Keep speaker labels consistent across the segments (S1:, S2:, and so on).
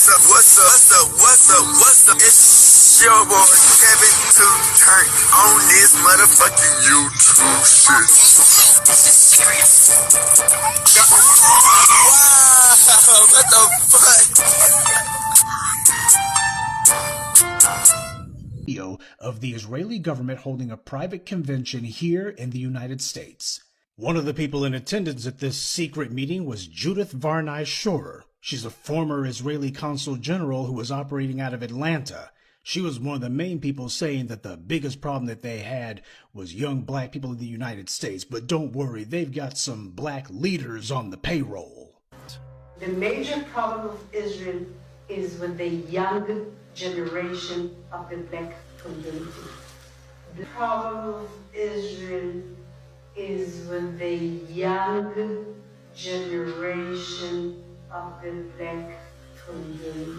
S1: What's up? It's your boy Kevin to turn on this motherfucking YouTube shit. This is serious. Wow, what the fuck?
S2: Video of the Israeli government holding a private convention here in the United States. One of the people in attendance at this secret meeting was Judith Varney Shorer. She's a former Israeli consul general who was operating out of Atlanta. She was one of the main people saying that the biggest problem that they had was young black people in the United States. But don't worry, they've got some black leaders on the payroll.
S3: The major problem of Israel is with the young generation of the black community. The problem of Israel is with the young generation of the black community.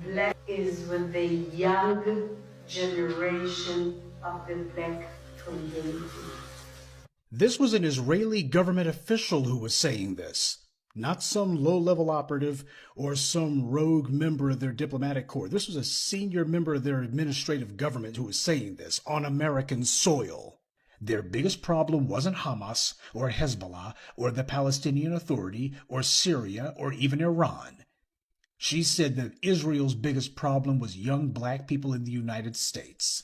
S3: Black is with the young generation of the black community.
S2: This was an Israeli government official who was saying this, not some low-level operative or some rogue member of their diplomatic corps. This was a senior member of their administrative government who was saying this on American soil. Their biggest problem wasn't Hamas or Hezbollah or the Palestinian Authority or Syria or even Iran. She said that Israel's biggest problem was young black people in the United States.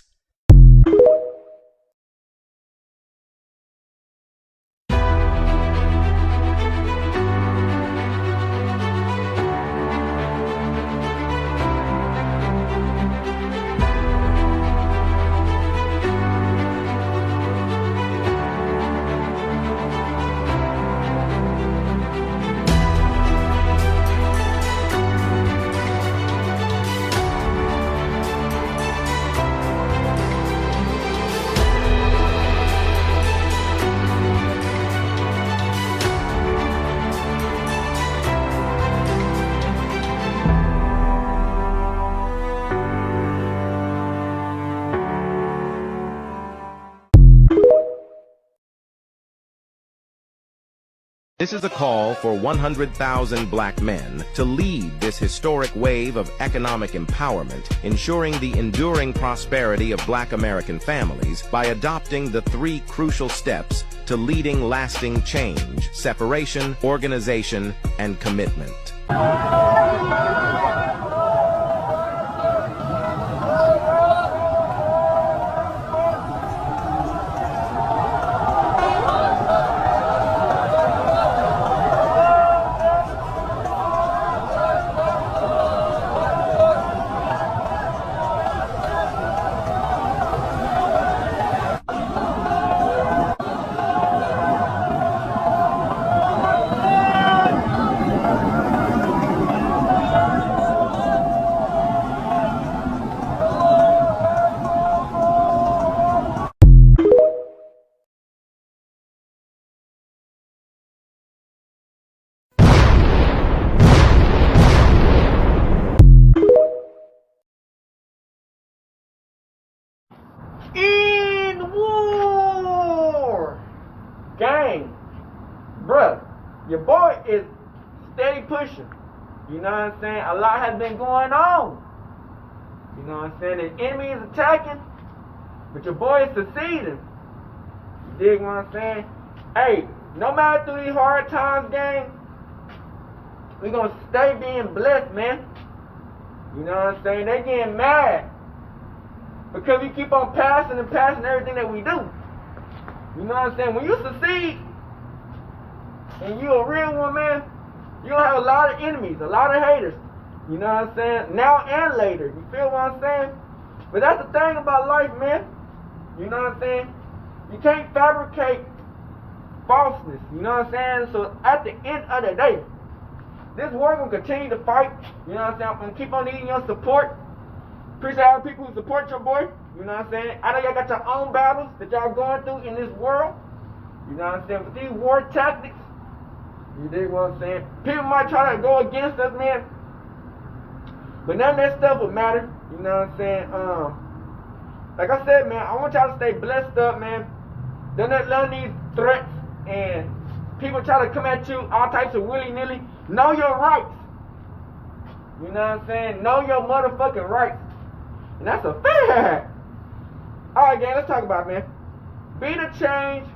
S4: This is a call for 100,000 black men to lead this historic wave of economic empowerment, ensuring the enduring prosperity of black American families by adopting the 3 crucial steps to leading lasting change: separation, organization, and commitment.
S5: In war! Gang, bruh, your boy is steady pushing. You know what I'm saying? A lot has been going on. You know what I'm saying? The enemy is attacking, but your boy is succeeding. You dig what I'm saying? Hey, no matter through these hard times, gang, we gonna stay being blessed, man. You know what I'm saying? They getting mad because we keep on passing and passing everything that we do. You know what I'm saying? When you succeed and you a real one, man, you gonna have a lot of enemies, a lot of haters. You know what I'm saying? Now and later. You feel what I'm saying? But that's the thing about life, man. You know what I'm saying? You can't fabricate falseness. You know what I'm saying? So at the end of the day, this war gonna continue to fight. You know what I'm saying? I'm gonna keep on needing your support. Appreciate all the people who support your boy. You know what I'm saying? I know y'all got your own battles that y'all going through in this world. You know what I'm saying? But these war tactics, you dig what I'm saying? People might try to go against us, man. But none of that stuff will matter. You know what I'm saying? Like I said, man, I want y'all to stay blessed up, man. Don't let none of these threats and people try to come at you all types of willy-nilly. Know your rights. You know what I'm saying? Know your motherfucking rights. And that's a fact. Alright, gang, let's talk about it, man. Be the change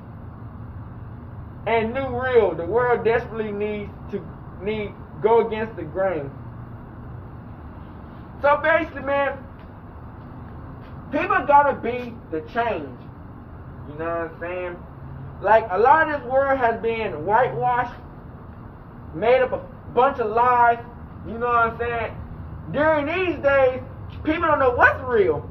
S5: and new real. The world desperately needs go against the grain. So basically, man, people gotta be the change. You know what I'm saying? Like, a lot of this world has been whitewashed, made up a bunch of lies. You know what I'm saying? During these days, people don't know what's real.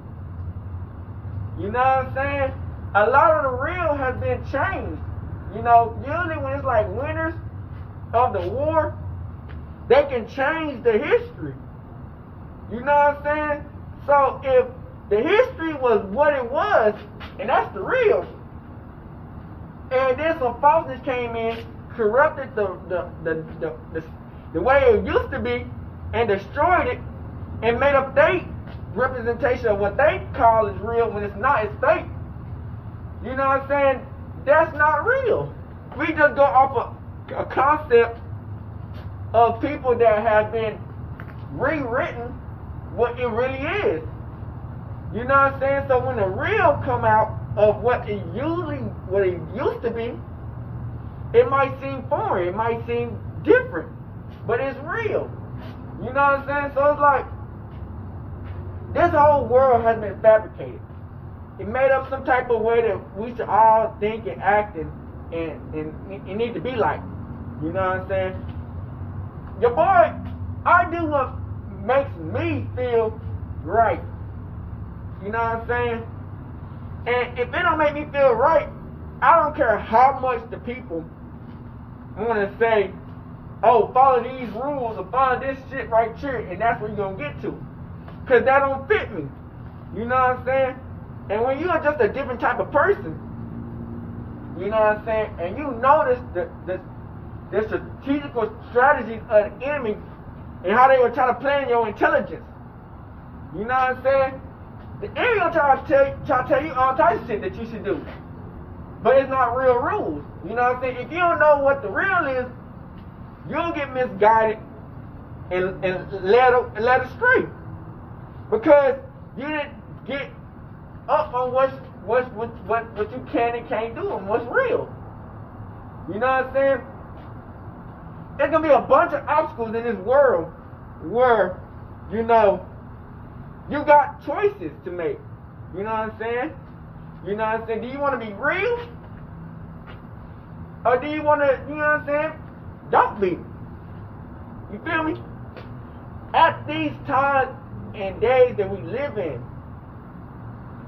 S5: You know what I'm saying? A lot of the real has been changed. You know, usually when it's like winners of the war, they can change the history. You know what I'm saying? So if the history was what it was, and that's the real, and then some falseness came in, corrupted the way it used to be, and destroyed it, and made up their representation of what they call is real when it's not, it's fake. You know what I'm saying? That's not real. We just go off of a concept of people that have been rewritten what it really is. You know what I'm saying? So when the real come out of what it used to be, it might seem foreign, it might seem different, but it's real. You know what I'm saying? So it's like, this whole world has been fabricated. It made up some type of way that we should all think and act and need to be like. You know what I'm saying? Your boy, I do what makes me feel right. You know what I'm saying? And if it don't make me feel right, I don't care how much the people want to say, oh, follow these rules or follow this shit right here, and that's where you're going to get to. Because that don't fit me. You know what I'm saying? And when you are just a different type of person, you know what I'm saying, and you notice the strategical strategies of the enemy and how they were trying to play in your intelligence. You know what I'm saying? The enemy will try to tell you all types of shit that you should do. But it's not real rules. You know what I'm saying? If you don't know what the real is, you'll get misguided and led astray. Because you didn't get up on what you can and can't do and what's real. You know what I'm saying? There's gonna be a bunch of obstacles in this world where, you know, you got choices to make. You know what I'm saying? You know what I'm saying? Do you want to be real? Or do you want to, you know what I'm saying, don't be? You feel me? At these times and days that we live in,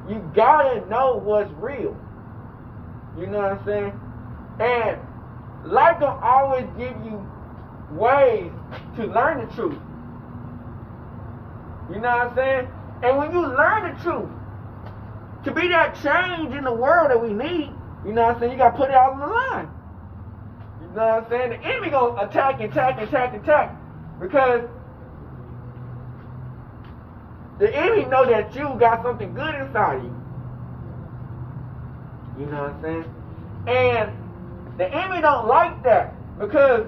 S5: you gotta know what's real. You know what I'm saying? And life gonna always give you ways to learn the truth. You know what I'm saying? And when you learn the truth, to be that change in the world that we need, you know what I'm saying, you gotta put it out on the line. You know what I'm saying? The enemy gonna attack. Because the enemy know that you got something good inside of you. You know what I'm saying? And the enemy don't like that, because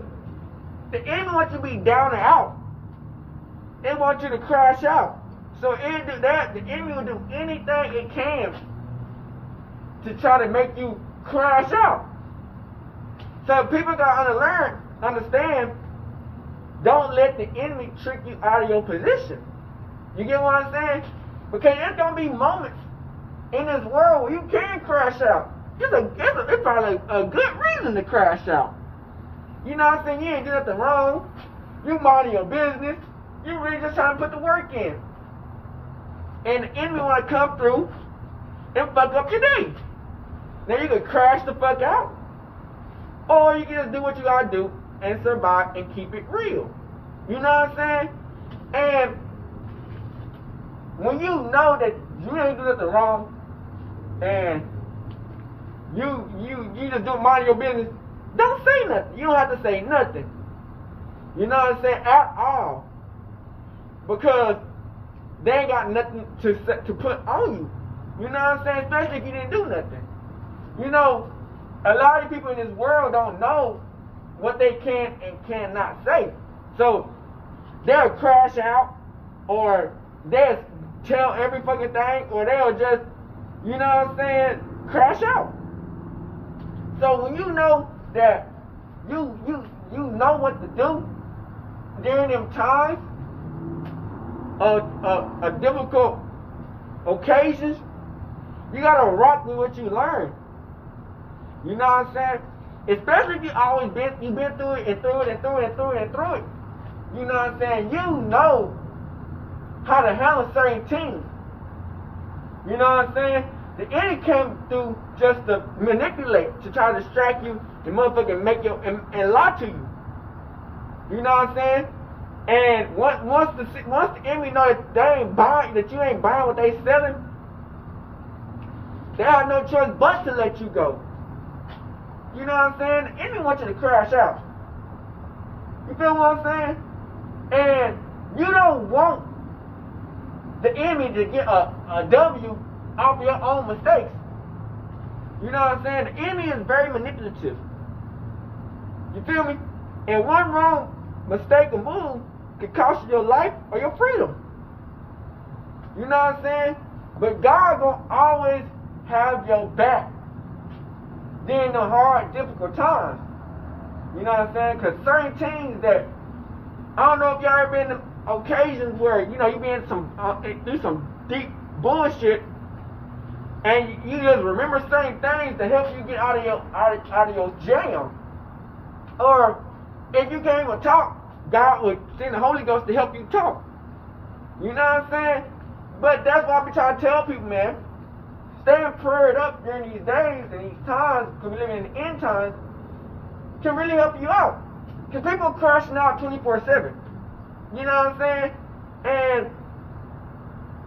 S5: the enemy wants you to be down and out. It wants you to crash out. So it do that. The enemy will do anything it can to try to make you crash out. So people gotta understand, don't let the enemy trick you out of your position. You get what I'm saying? Because there's gonna be moments in this world where you can crash out. It's probably a good reason to crash out. You know what I'm saying? You ain't do nothing wrong. You mind your business. You really just trying to put the work in. And the enemy want to come through and fuck up your day. Now you can crash the fuck out, or you can just do what you gotta do and survive and keep it real. You know what I'm saying? And when you know that you ain't do nothing wrong, and you just do mind your business, don't say nothing. You don't have to say nothing. You know what I'm saying? At all. Because they ain't got nothing to put on you. You know what I'm saying? Especially if you didn't do nothing. You know, a lot of people in this world don't know what they can and cannot say. So they'll crash out, or they'll tell every fucking thing, or they'll just, you know what I'm saying, crash out. So when you know that you know what to do during them times of difficult occasions, you gotta rock with what you learn. You know what I'm saying? Especially if you've been through it and through it and through it and through it and through it. You know what I'm saying? You know how to handle certain teams. You know what I'm saying? The enemy came through just to manipulate, to try to distract you and motherfucking make you and lie to you. You know what I'm saying? And once the enemy know that they ain't buying, that you ain't buying what they selling, they have no choice but to let you go. You know what I'm saying? The enemy wants you to crash out. You feel what I'm saying? And you don't want the enemy to get a W off your own mistakes. You know what I'm saying? The enemy is very manipulative. You feel me? And one wrong mistake or move could cost you your life or your freedom. You know what I'm saying? But God gonna always have your back during the hard, difficult times. You know what I'm saying? Because certain teams that, I don't know if y'all ever been in occasions where, you know, you been through some deep bullshit, and you just remember certain things to help you get out of your jam. Or if you can't even talk, God would send the Holy Ghost to help you talk. You know what I'm saying? But that's why I be trying to tell people, man, staying prayed up during these days and these times, because we're living in the end times, can really help you out. Because people are crashing out 24/7. You know what I'm saying? And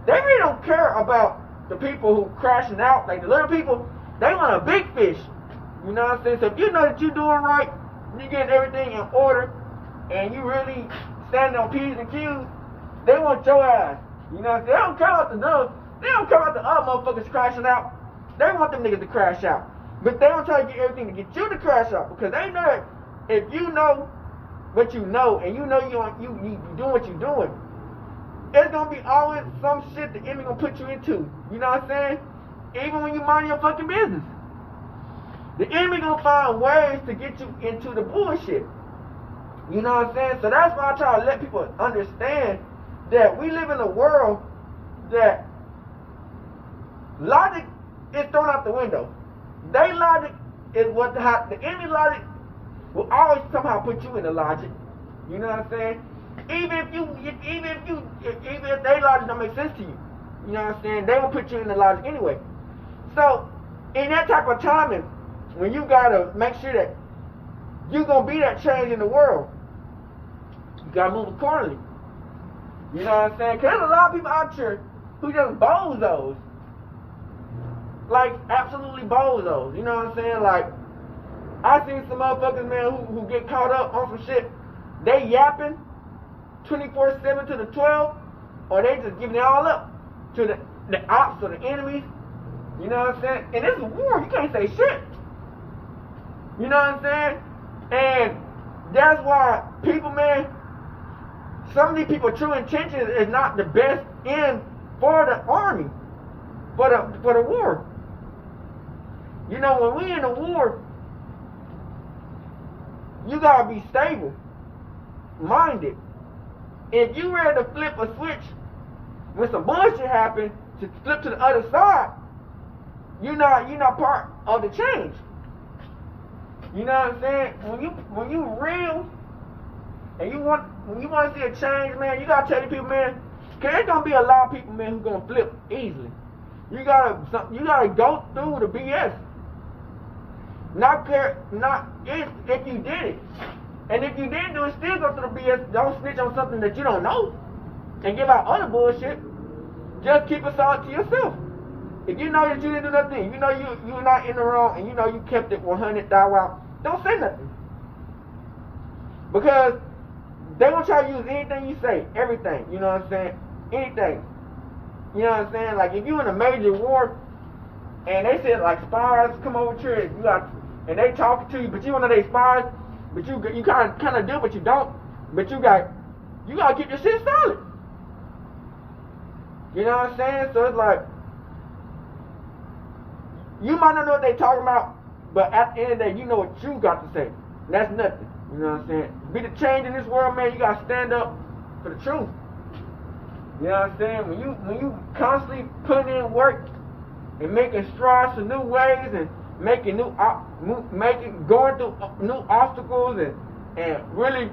S5: they really don't care about the people who crashing out. Like the little people, they want a big fish. You know what I'm saying? So if you know that you're doing right, you're getting everything in order, and you really standing on P's and Q's, they want your ass. You know what I'm saying? They don't care about the nose. They don't care about the other motherfuckers crashing out. They want them niggas to crash out. But they don't try to get everything to get you to crash out, because they know that if you know what you know, and you know you doing what you're doing, it's gonna be always some shit the enemy gonna put you into. You know what I'm saying? Even when you mind your fucking business, the enemy gonna find ways to get you into the bullshit. You know what I'm saying? So that's why I try to let people understand that we live in a world that logic is thrown out the window. They logic is what the enemy logic will always somehow put you in the logic. You know what I'm saying? Even if they logic don't make sense to you, you know what I'm saying? They will put you in the logic anyway. So in that type of timing, when you gotta make sure that you're gonna be that change in the world, you gotta move accordingly. You know what I'm saying? Cause there's a lot of people out here who just bozos. Like absolutely bozos. You know what I'm saying? Like I seen some motherfuckers, man, who get caught up on some shit. They yapping 24/7 to the 12, or they just giving it all up to the ops or the enemies. You know what I'm saying? And this is war. You can't say shit. You know what I'm saying? And that's why people, man, some of these people true intentions is not the best end for the army, for the war. You know, when we in a war, you gotta be stable minded. If you ready to flip a switch when some bullshit happens to flip to the other side, you're not part of the change. You know what I'm saying? When you real and when you want to see a change, man, you gotta tell the people, man, cause there's gonna be a lot of people, man, who gonna flip easily. You gotta go through the BS. Not if you did it. And if you didn't do it, still go through the BS. Don't snitch on something that you don't know and give out other bullshit. Just keep it solid to yourself. If you know that you didn't do nothing, you know you're not in the wrong, and you know you kept it 100 thou out, don't say nothing. Because they gonna try to use anything you say, everything, you know what I'm saying? Anything. You know what I'm saying? Like if you in a major war and they said like spies come over here and they talking to you, but you don't know they spies, but you kind of do, but you don't. But you got you gotta keep your shit solid. You know what I'm saying? So it's like, you might not know what they talking about, but at the end of the day, you know what you got to say. And that's nothing. You know what I'm saying? Be the change in this world, man. You gotta stand up for the truth. You know what I'm saying? When you constantly putting in work and making strides for new ways and making going through new obstacles and really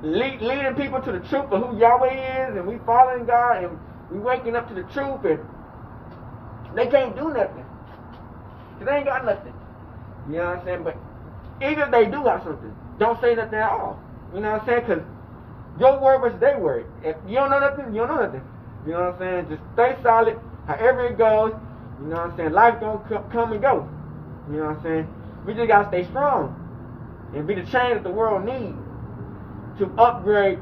S5: leading people to the truth of who Yahweh is, and we following God and we waking up to the truth, and they can't do nothing. Cause they ain't got nothing. You know what I'm saying? But even if they do have something, don't say nothing at all. You know what I'm saying? Cause your word versus their word. If you don't know nothing, you don't know nothing. You know what I'm saying? Just stay solid, however it goes. You know what I'm saying? Life gonna come and go. You know what I'm saying? We just gotta stay strong and be the change that the world needs to upgrade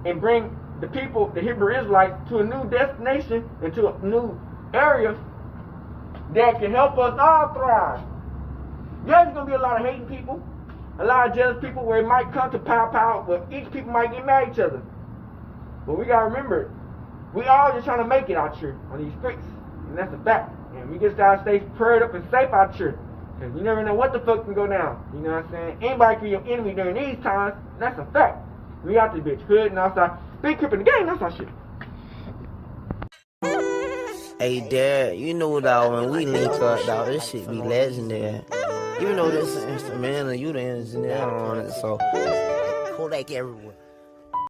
S5: and bring the people, the Hebrew Israelites, to a new destination and to a new area that can help us all thrive. Yeah, there's gonna be a lot of hating people, a lot of jealous people, where it might come to pow, where each people might get mad at each other. But we gotta remember, we all just trying to make it out here on these streets, and that's a fact. And we just gotta stay prayed up and safe out here, because you never know what the fuck can go down. You know what I'm saying? Anybody can be your enemy during these times. That's a fact. We out this bitch hood and outside. Big crip in the game, that's our shit.
S6: Hey, Dad, you know, dog, when we link up, dog, this shit be legendary. You know this instrumental, you the engineer on it, so Kodak everywhere.